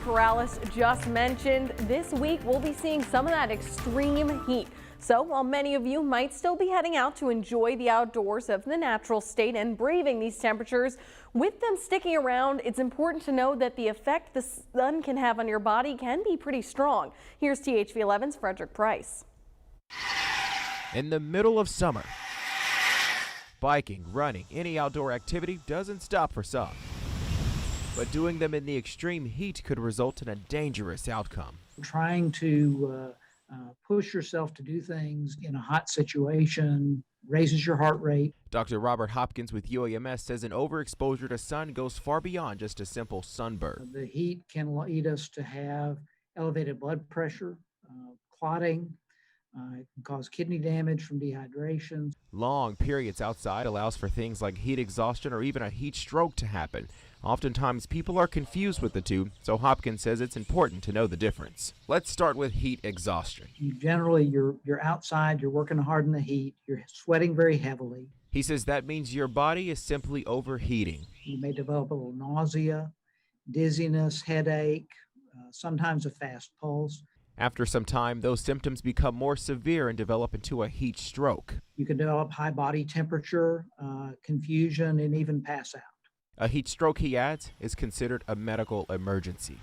Corrales just mentioned, this week we'll be seeing some of that extreme heat. So while many of you might still be heading out to enjoy the outdoors of the natural state and braving these temperatures, with them sticking around, it's important to know that the effect the sun can have on your body can be pretty strong. Here's THV 11's Frederick Price. In the middle of summer, biking, running, any outdoor activity doesn't stop for some. But doing them in the extreme heat could result in a dangerous outcome. Trying to push yourself to do things in a hot situation raises your heart rate. Dr. Robert Hopkins with UAMS says an overexposure to sun goes far beyond just a simple sunburn. The heat can lead us to have elevated blood pressure, clotting. It can cause kidney damage from dehydration. Long periods outside allows for things like heat exhaustion or even a heat stroke to happen. Oftentimes people are confused with the two, so Hopkins says it's important to know the difference. Let's start with heat exhaustion. You're outside, you're working hard in the heat, you're sweating very heavily. He says that means your body is simply overheating. You may develop a little nausea, dizziness, headache, sometimes a fast pulse. After some time, those symptoms become more severe and develop into a heat stroke. You can develop high body temperature, confusion, and even pass out. A heat stroke, he adds, is considered a medical emergency.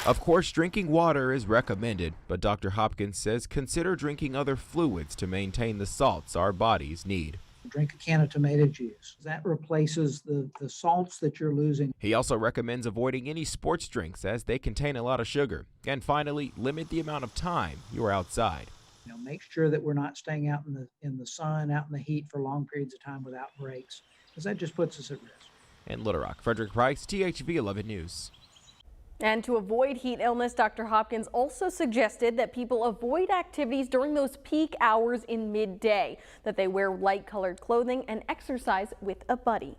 Of course, drinking water is recommended, but Dr. Hopkins says consider drinking other fluids to maintain the salts our bodies need. Drink a can of tomato juice. That replaces the salts that you're losing. He also recommends avoiding any sports drinks as they contain a lot of sugar. And finally, limit the amount of time you are outside. Make sure that we're not staying out in the sun, out in the heat for long periods of time without breaks, because that just puts us at risk. In Little Rock, Frederick Price, THV 11 News. And to avoid heat illness, Dr. Hopkins also suggested that people avoid activities during those peak hours in midday, that they wear light-colored clothing and exercise with a buddy.